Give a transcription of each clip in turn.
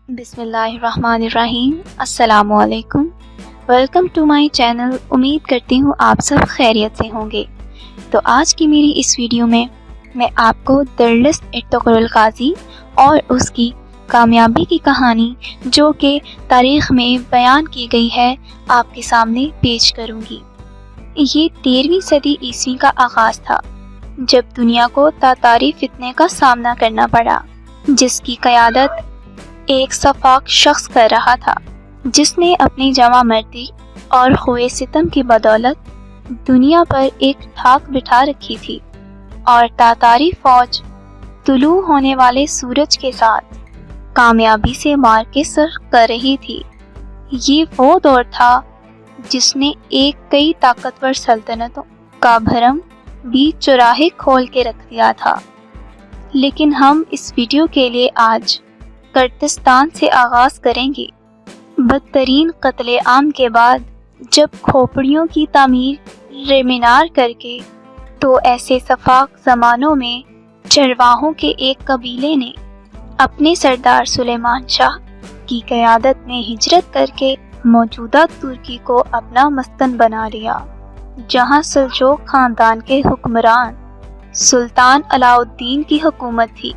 بسم اللہ الرحمن الرحیم۔ السلام علیکم، ویلکم ٹو مائی چینل۔ امید کرتی ہوں آپ سب خیریت سے ہوں گے۔ تو آج کی میری اس ویڈیو میں آپ کو درلسٹ ارطغرل الغازی اور اس کی کامیابی کی کہانی جو کہ تاریخ میں بیان کی گئی ہے آپ کے سامنے پیش کروں گی۔ یہ 13ویں صدی عیسوی کا آغاز تھا جب دنیا کو تاتاری فتنے کا سامنا کرنا پڑا، جس کی قیادت ایک سفاک شخص کر رہا تھا، جس نے اپنی جمع مردی اور خوئے ستم کی بدولت دنیا پر ایک ٹھاک بٹھا رکھی تھی، اور تاتاری فوج طلوع ہونے والے سورج کے ساتھ کامیابی سے مار کے سر کر رہی تھی۔ یہ وہ دور تھا جس نے کئی طاقتور سلطنتوں کا بھرم بھی چوراہے کھول کے رکھ دیا تھا۔ لیکن ہم اس ویڈیو کے لیے آج کرتستان سے آغاز کریں گے۔ بدترین قتل عام کے بعد جب کھوپڑیوں کی تعمیر رمینار کر کے، تو ایسے سفاک زمانوں میں چرواہوں کے ایک قبیلے نے اپنے سردار سلیمان شاہ کی قیادت میں ہجرت کر کے موجودہ ترکی کو اپنا مسکن بنا لیا، جہاں سلجوق خاندان کے حکمران سلطان علاء الدین کی حکومت تھی،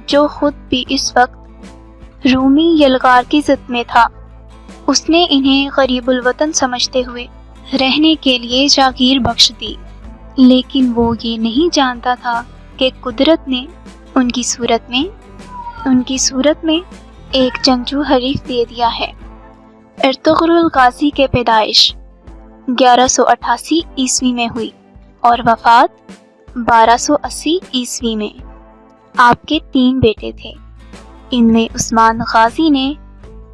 جو خود بھی اس وقت رومی یلغار کی زد میں تھا۔ اس نے انہیں غریب الوطن سمجھتے ہوئے رہنے کے لیے جاگیر بخش دی، لیکن وہ یہ نہیں جانتا تھا کہ قدرت نے ان کی صورت میں ایک جنگجو حریف دے دیا ہے۔ ارطغرل الغازی کے پیدائش 1188 عیسوی میں ہوئی اور وفات 1280 عیسوی میں۔ آپ کے 3 بیٹے تھے۔ ان میں عثمان غازی نے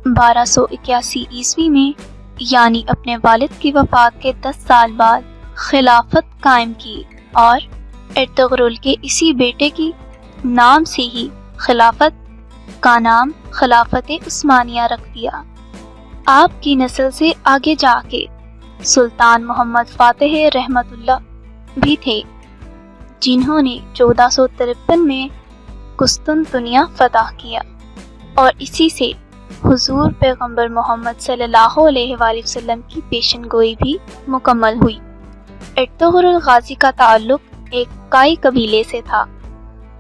1281 عیسوی میں، یعنی اپنے والد کی وفات کے 10 سال بعد خلافت قائم کی، اور ارطغرل کے اسی بیٹے کی نام سے ہی خلافت کا نام خلافت عثمانیہ رکھ دیا۔ آپ کی نسل سے آگے جا کے سلطان محمد فاتح رحمت اللہ بھی تھے، جنہوں نے 1453 میں قسطنطنیہ فتح کیا، اور اسی سے حضور پیغمبر محمد صلی اللہ علیہ وآلہ وسلم کی پیشن گوئی بھی مکمل ہوئی۔ ارطغرل الغازی کا تعلق ایک کائی قبیلے سے تھا،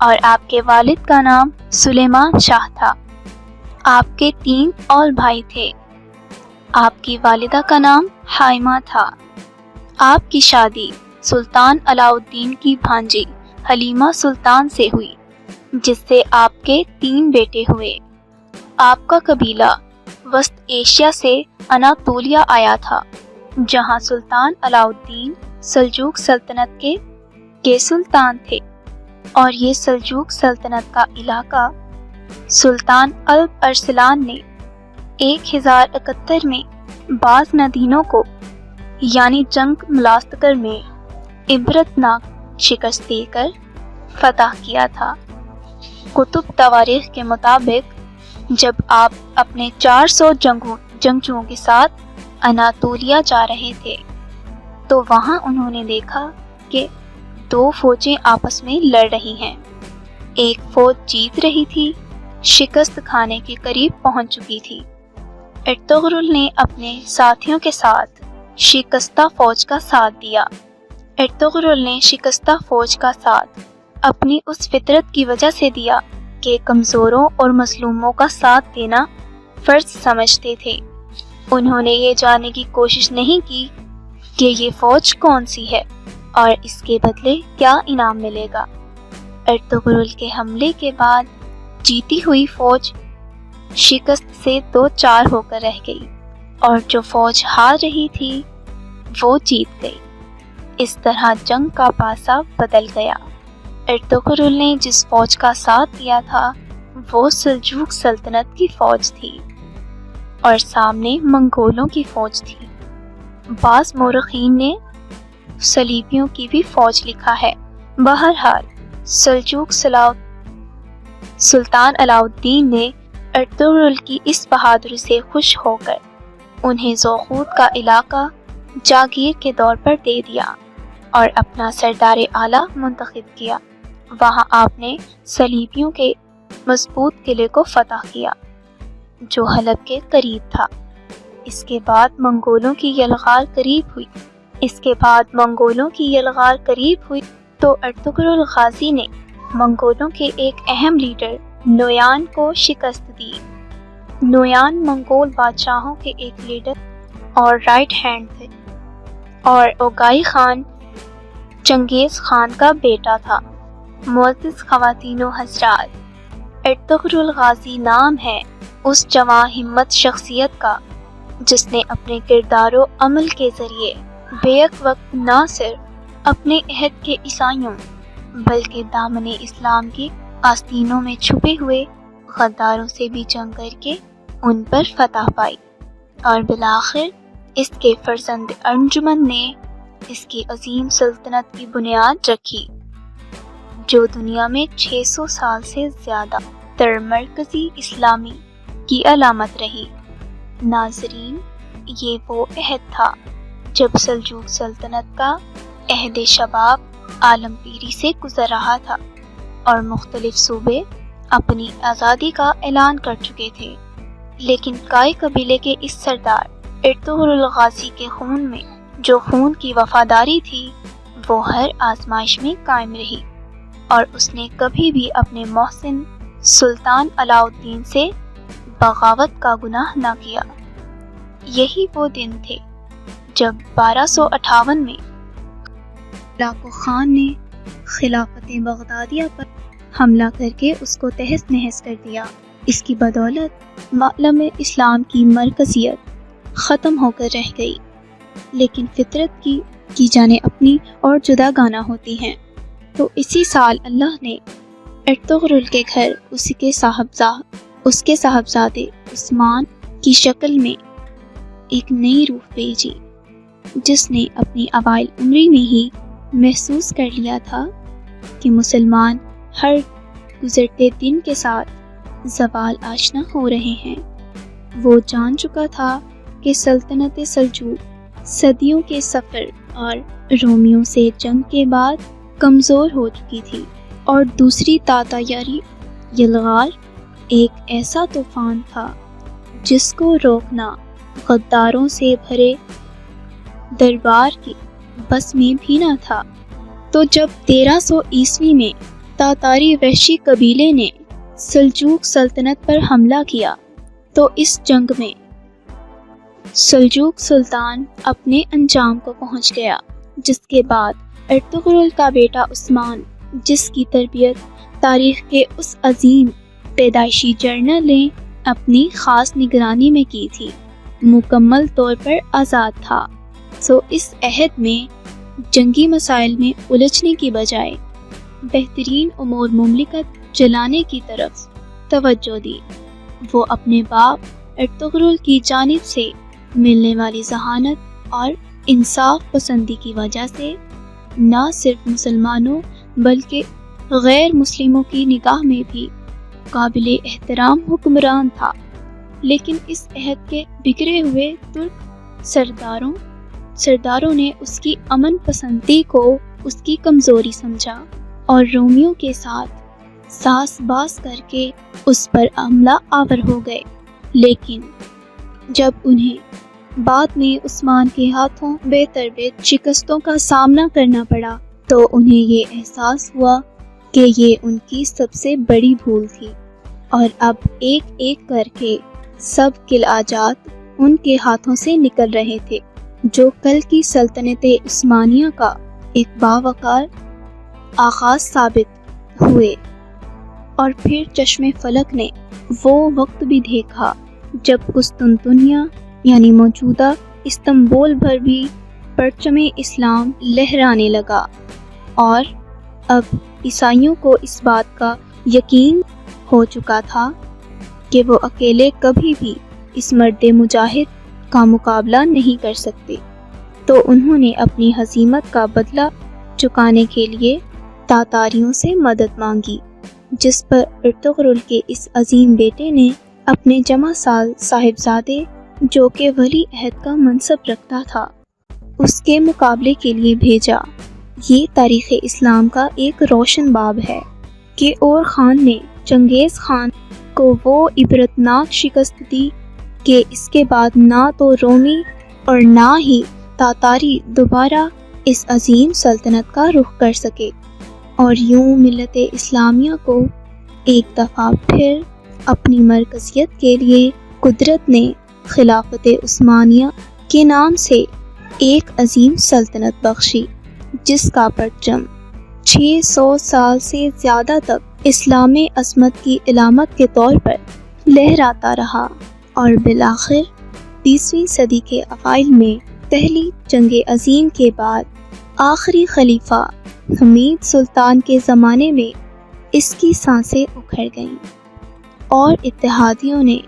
اور آپ کے والد کا نام سلیمان شاہ تھا۔ آپ کے 3 اور بھائی تھے۔ آپ کی والدہ کا نام حائمہ تھا۔ آپ کی شادی سلطان علاء الدین کی بھانجی حلیمہ سلطان سے ہوئی، جس سے آپ کے 3 بیٹے ہوئے۔ آپ کا قبیلہ وسط ایشیا سے اناطولیہ آیا تھا، جہاں سلطان علاء الدین سلجوق سلطنت کے سلطان تھے، اور یہ سلجوق سلطنت کا علاقہ سلطان الپ ارسلان نے 1071 میں بعض نادینوں کو، یعنی جنگ ملاستکر میں عبرتناک شکست دے کر فتح کیا تھا۔ کتب تواریخ کے مطابق جب آپ اپنے 400 جنگجوؤں کے ساتھ اناطولیہ جا رہے تھے، تو وہاں انہوں نے دیکھا کہ 2 فوجیں آپس میں لڑ رہی ہیں۔ ایک فوج جیت رہی تھی، شکست کھانے کے قریب پہنچ چکی تھی۔ ارطغرل نے اپنے ساتھیوں کے ساتھ شکستہ فوج کا ساتھ دیا۔ ارطغرل نے شکستہ فوج کا ساتھ اپنی اس فطرت کی وجہ سے دیا کہ کمزوروں اور مظلوموں کا ساتھ دینا فرض سمجھتے تھے۔ انہوں نے یہ جاننے کی کوشش نہیں کی کہ یہ فوج کون سی ہے اور اس کے بدلے کیا انعام ملے گا۔ ارطغرل کے حملے کے بعد جیتی ہوئی فوج شکست سے 2-4 ہو کر رہ گئی، اور جو فوج ہار رہی تھی وہ جیت گئی۔ اس طرح جنگ کا پاسا بدل گیا۔ ارطغرل نے جس فوج کا ساتھ دیا تھا وہ سلجوق سلطنت کی فوج تھی، اور سامنے منگولوں کی فوج تھی۔ بعض مورخین نے صلیبیوں کی بھی فوج لکھا ہے۔ بہرحال سلجوق سلطان علاء الدین نے ارطغرل کی اس بہادری سے خوش ہو کر انہیں زوخوت کا علاقہ جاگیر کے طور پر دے دیا اور اپنا سردار اعلیٰ منتخب کیا۔ وہاں آپ نے صلیبیوں کے مضبوط قلعے کو فتح کیا۔ جو حلب کے قریب تھا۔ اس کے بعد منگولوں کی یلغار قریب ہوئی تو ارطغرل غازی نے منگولوں کے ایک اہم لیڈر نویان کو شکست دی۔ نویان منگول بادشاہوں کے ایک لیڈر اور رائٹ ہینڈ تھے، اور اوگائی خان چنگیز خان کا بیٹا تھا۔ معزز خواتین و حضرات، ارطغرل غازی نام ہے اس جواں ہمت شخصیت کا جس نے اپنے کردار و عمل کے ذریعے بیک وقت نہ صرف اپنے عہد کے عیسائیوں بلکہ دامن اسلام کے آستینوں میں چھپے ہوئے غداروں سے بھی جنگ کر کے ان پر فتح پائی، اور بالآخر اس کے فرزند انجمن نے اس کی عظیم سلطنت کی بنیاد رکھی جو دنیا میں 600 سال سے زیادہ تر مرکزی اسلامی کی علامت رہی۔ ناظرین، یہ وہ عہد تھا جب سلجوق سلطنت کا عہد شباب عالم پیری سے گزر رہا تھا اور مختلف صوبے اپنی آزادی کا اعلان کر چکے تھے، لیکن کائی قبیلے کے اس سردار ارطغرل غازی کے خون میں جو خون کی وفاداری تھی وہ ہر آزمائش میں قائم رہی، اور اس نے کبھی بھی اپنے محسن سلطان علاء الدین سے بغاوت کا گناہ نہ کیا۔ یہی وہ دن تھے جب 1258 میں لاکو خان نے خلافت بغدادیہ پر حملہ کر کے اس کو تہس نہس کر دیا۔ اس کی بدولت عالم اسلام کی مرکزیت ختم ہو کر رہ گئی، لیکن فطرت کی جانیں اپنی اور جدا گانا ہوتی ہیں۔ تو اسی سال اللہ نے ارطغرل کے گھر اس کے صاحبزادے عثمان کی شکل میں ایک نئی روح بھیجی، جس نے اپنی اوائل عمری میں ہی محسوس کر لیا تھا کہ مسلمان ہر گزرتے دن کے ساتھ زوال آشنا ہو رہے ہیں۔ وہ جان چکا تھا کہ سلطنت سلجوق صدیوں کے سفر اور رومیوں سے جنگ کے بعد کمزور ہو چکی تھی، اور دوسری تاتایاری یلغار ایک ایسا طوفان تھا جس کو روکنا غداروں سے بھرے دربار کی بس میں بھی نہ تھا۔ تو جب 1300 عیسوی میں تاتاری وحشی قبیلے نے سلجوق سلطنت پر حملہ کیا تو اس جنگ میں سلجوق سلطان اپنے انجام کو پہنچ گیا، جس کے بعد ارطغرل کا بیٹا عثمان، جس کی تربیت تاریخ کے اس عظیم پیدائشی جرنل نے اپنی خاص نگرانی میں کی تھی، مکمل طور پر آزاد تھا۔ سو اس عہد میں جنگی مسائل میں الجھنے کی بجائے بہترین امور مملکت چلانے کی طرف توجہ دی۔ وہ اپنے باپ ارطغرل کی جانب سے ملنے والی ذہانت اور انصاف پسندی کی وجہ سے نہ صرف مسلمانوں بلکہ غیر مسلموں کی نگاہ میں بھی قابل احترام حکمران تھا، لیکن اس عہد کے بگڑے ہوئے ترک سرداروں نے اس کی امن پسندی کو اس کی کمزوری سمجھا اور رومیوں کے ساتھ ساس باز کر کے اس پر حملہ آور ہو گئے۔ لیکن جب انہیں بعد میں عثمان کے ہاتھوں بے تربیت شکستوں کا سامنا کرنا پڑا تو انہیں یہ احساس ہوا کہ یہ ان کی سب سے بڑی بھول تھی، اور اب ایک ایک کر کے سب قلعہ ان کے ہاتھوں سے نکل رہے تھے، جو کل کی سلطنت عثمانیہ کا ایک باوقار آغاز ثابت ہوئے۔ اور پھر چشم فلک نے وہ وقت بھی دیکھا جب قسطنطنیہ یعنی موجودہ استنبول بھر بھی پرچم اسلام لہرانے لگا، اور اب عیسائیوں کو اس بات کا یقین ہو چکا تھا کہ وہ اکیلے کبھی بھی اس مرد مجاہد کا مقابلہ نہیں کر سکتے، تو انہوں نے اپنی ہزیمت کا بدلہ چکانے کے لیے تاتاریوں سے مدد مانگی، جس پر ارطغرل کے اس عظیم بیٹے نے اپنے جمع سال صاحبزادے جو کہ ولی عہد کا منصب رکھتا تھا اس کے مقابلے کے لیے بھیجا۔ یہ تاریخ اسلام کا ایک روشن باب ہے کہ اور خان نے چنگیز خان کو وہ عبرتناک شکست دی کہ اس کے بعد نہ تو رومی اور نہ ہی تاتاری دوبارہ اس عظیم سلطنت کا رخ کر سکے، اور یوں ملت اسلامیہ کو ایک دفعہ پھر اپنی مرکزیت کے لیے قدرت نے خلافت عثمانیہ کے نام سے ایک عظیم سلطنت بخشی، جس کا پرچم 600 سال سے زیادہ تک اسلام عظمت کی علامت کے طور پر لہراتا رہا، اور بالآخر 20ویں صدی کے اوائل میں پہلی جنگ عظیم کے بعد آخری خلیفہ حمید سلطان کے زمانے میں اس کی سانسیں اکھڑ گئیں اور اتحادیوں نے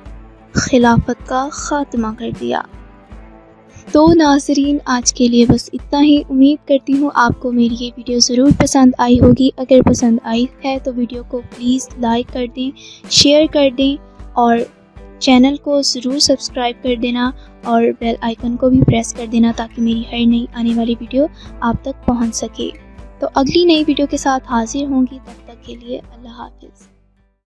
خلافت کا خاتمہ کر دیا۔ تو ناظرین، آج کے لیے بس اتنا ہی۔ امید کرتی ہوں آپ کو میری یہ ویڈیو ضرور پسند آئی ہوگی۔ اگر پسند آئی ہے تو ویڈیو کو پلیز لائک کر دیں، شیئر کر دیں، اور چینل کو ضرور سبسکرائب کر دینا، اور بیل آئیکن کو بھی پریس کر دینا تاکہ میری ہر نئی آنے والی ویڈیو آپ تک پہنچ سکے۔ تو اگلی نئی ویڈیو کے ساتھ حاضر ہوں گی، تب تک کے لیے اللہ حافظ۔